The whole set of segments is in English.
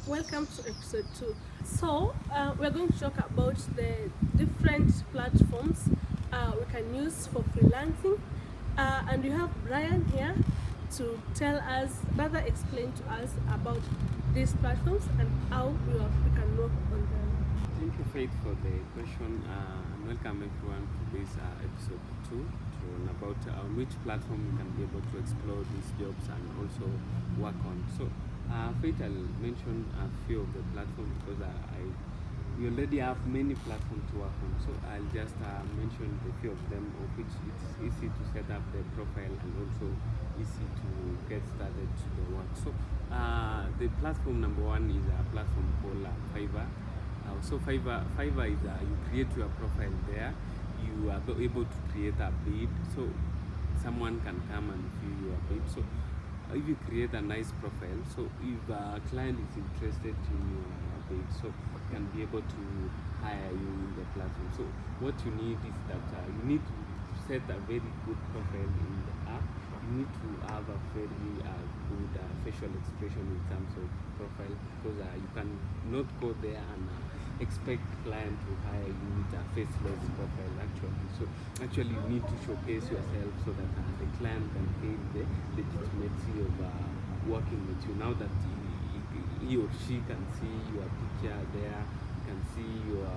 Welcome to episode 2. We're going to talk about the different platforms we can use for freelancing. And we have Brian here to tell us, rather explain to us about these platforms and how we can work on them. Thank you, Faith, for the question, and welcome everyone to this episode 2 to learn about which platform you can be able to explore these jobs and also work on. Faith, I'll mention a few of the platforms because we already have many platforms to work on. So I'll just mention a few of them, of which it's easy to set up the profile and also easy to get started to the work. The platform number one is a platform called Fiverr. Fiverr is you create your profile there. You are able to create a bid, so someone can come and view your bid. So if you create a nice profile, so if a client is interested in your bid, so can be able to hire you in the platform. So what you need is that you need to set a very good profile in the app. You need to have a very good facial expression in terms of profile, because you can not go there and expect client to hire you with a faceless profile actually you need to showcase yourself so that the client can feel the legitimacy of working with you. Now that he or she can see your picture there, can see your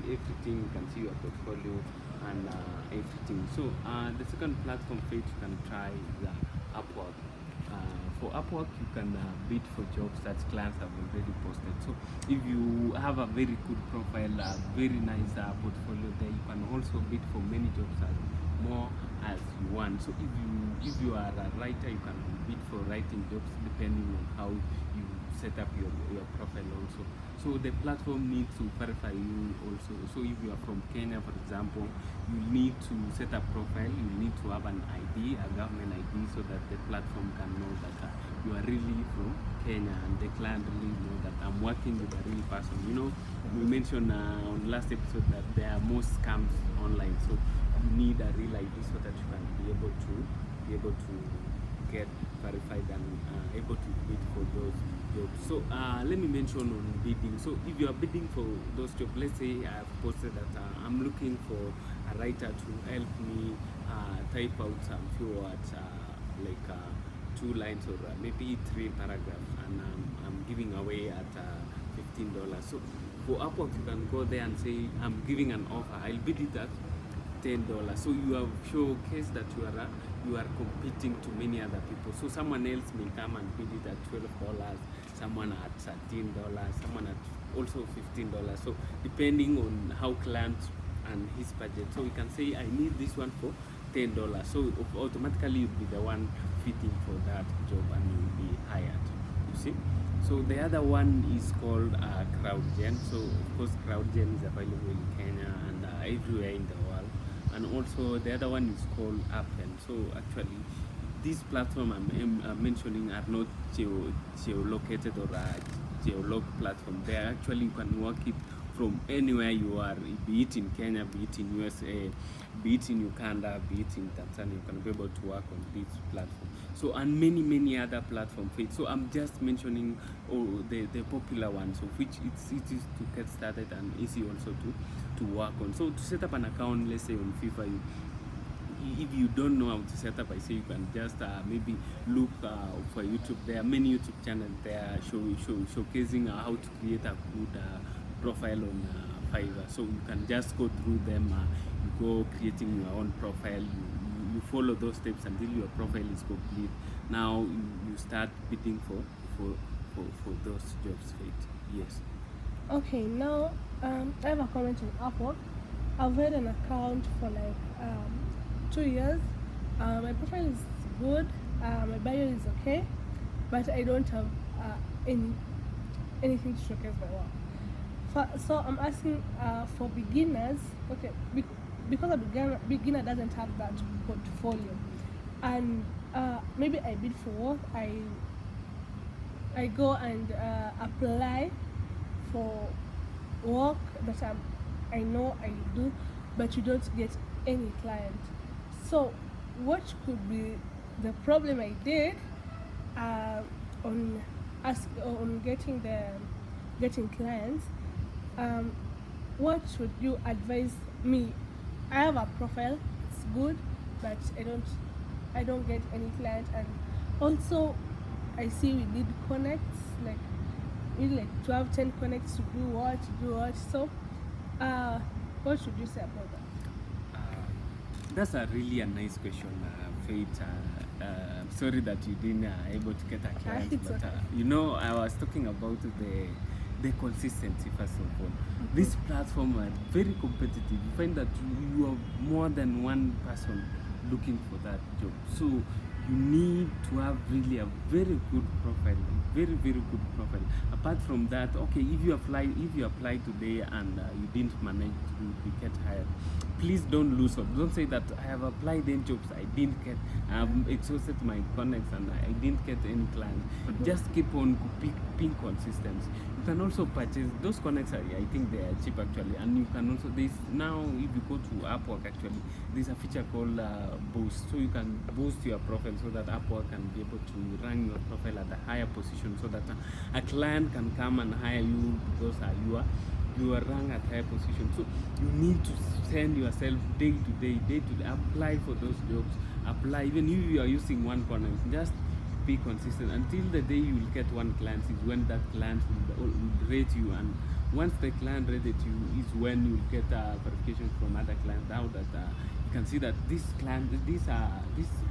everything, can see your portfolio and everything. So the second platform page you can try is Upwork. For Upwork, you can bid for jobs that clients have already posted. So if you have a very good profile, a very nice portfolio there, you can also bid for many jobs as more as you want. So if you are a writer, you can bid for writing jobs depending on how you set up your profile also. So the platform needs to verify you also. So if you are from Kenya, for example, you need to set up profile. You need to have an ID, a government ID, so that the platform can know that you are really from Kenya and the client really know that I'm working with a real person. You know, we mentioned on last episode that there are most scams online. So you need a real ID so that you can be able to get verified and able to bid for those jobs. So let me mention on bidding. So if you are bidding for those jobs, let's say I have posted that I'm looking for a writer to help me type out some few words, like 2 lines or maybe 3 paragraphs, and I'm giving away at $15. So for Upwork, you can go there and say I'm giving an offer. I'll bid it at $10. So you have showcased that you are competing to many other people. So someone else may come and bid it at $12, someone at $13, someone at also $15. So depending on how client and his budget. So you can say I need this one for $10. So automatically you'll be the one fitting for that job and you'll be hired. You see? So the other one is called CrowdGen. So of course CrowdGen is available in Kenya and everywhere in the world. And also the other one is called Appen. So actually these platforms I'm mentioning are not geolocated or geolocked platform. They are actually, you can work it from anywhere you are, be it in Kenya, be it in USA, be it in Uganda, be it in Tanzania. You can be able to work on this platform. So and many other platforms. So I'm just mentioning the popular ones, of which it's easy to get started and easy also to work on. So to set up an account, let's say on Fiverr, if you don't know how to set up, I say you can just maybe look for YouTube. There are many YouTube channels there showcasing how to create a good profile on Fiverr. So you can just go through them. You go creating your own profile. You follow those steps until your profile is complete. Now you start bidding for those jobs. Yes. Okay, now I have a comment on Upwork. I've had an account for like 2 years. My profile is good. My bio is okay, but I don't have anything to showcase my work. So I'm asking for beginners. Okay, because a beginner doesn't have that portfolio, and maybe I bid for work. I go and apply for work that I know I do, but you don't get any client. So what could be the problem I did on ask on getting clients, what should you advise me? I have a profile, it's good, but I don't get any client, and also I see we need connects, like we need like 12, 10 connects to do what. So what should you say about that? That's really a nice question, Faith. Sorry that you didn't able to get a client, It's but okay. I was talking about the consistency first of all. This platform are very competitive. You find that you have more than one person looking for that job, so you need to have really a very good profile, very good profile. Apart from that, okay, if you apply today and you didn't manage to get hired, please don't lose hope. Don't say that I have applied in jobs, I didn't get, exhausted my connects and I didn't get any clients. Just keep on being consistent. You can also purchase those connects. I think they are cheap actually, and you can also, this now if you go to Upwork, actually there's a feature called boost, so you can boost your profile so that Upwork can be able to rank your profile at a higher position, so that a client can come and hire you because you are ranked at higher position. So you need to send yourself day to day, apply for those jobs. Apply even if you are using one connect, just be consistent until the day you will get one client. Is when that client will rate you, and once the client rated you is when you will get a verification from other clients. Now that you can see that this client, this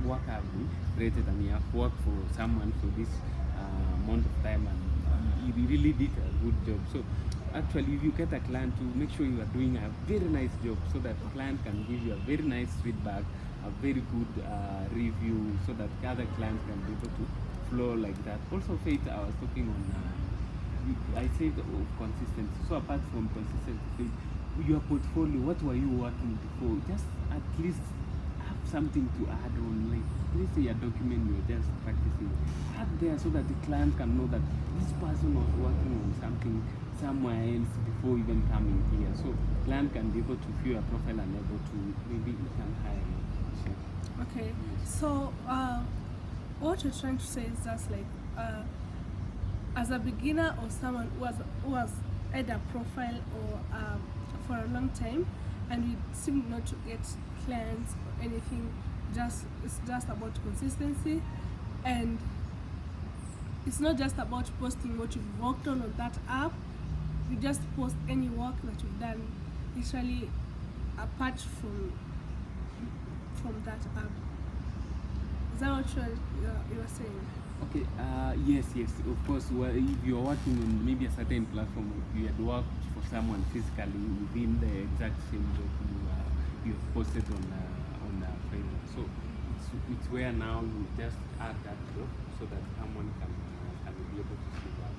worker have been rated and he have worked for someone for this amount of time, and he really did a good job. So actually, if you get a client, to make sure you are doing a very nice job, so that the client can give you a very nice feedback, a very good review, so that other clients can be able to flow like that. Also, Faith, I was talking on, I said consistency. So apart from consistency, your portfolio, what were you working before? Just at least have something to add on, like let's say a document you're just practicing, add there so that the client can know that this person was working on something somewhere else before even coming here. So client can be able to view your profile and able to, maybe you can hire you. So, Okay, yes. so what you're trying to say is just like, as a beginner or someone who has had a profile or for a long time, and you seem not to get clients or anything, it's just about consistency, and it's not just about posting what you've worked on that app. You just post any work that you've done, literally apart from that app. Is that what you were saying? Okay, yes, of course. Well, if you're working on maybe a certain platform, you had worked for someone physically within the exact same job you have posted on Fiverr. So it's where now you just add that job so that someone can be able to see that.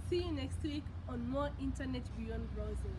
See you next week on more internet beyond browsing.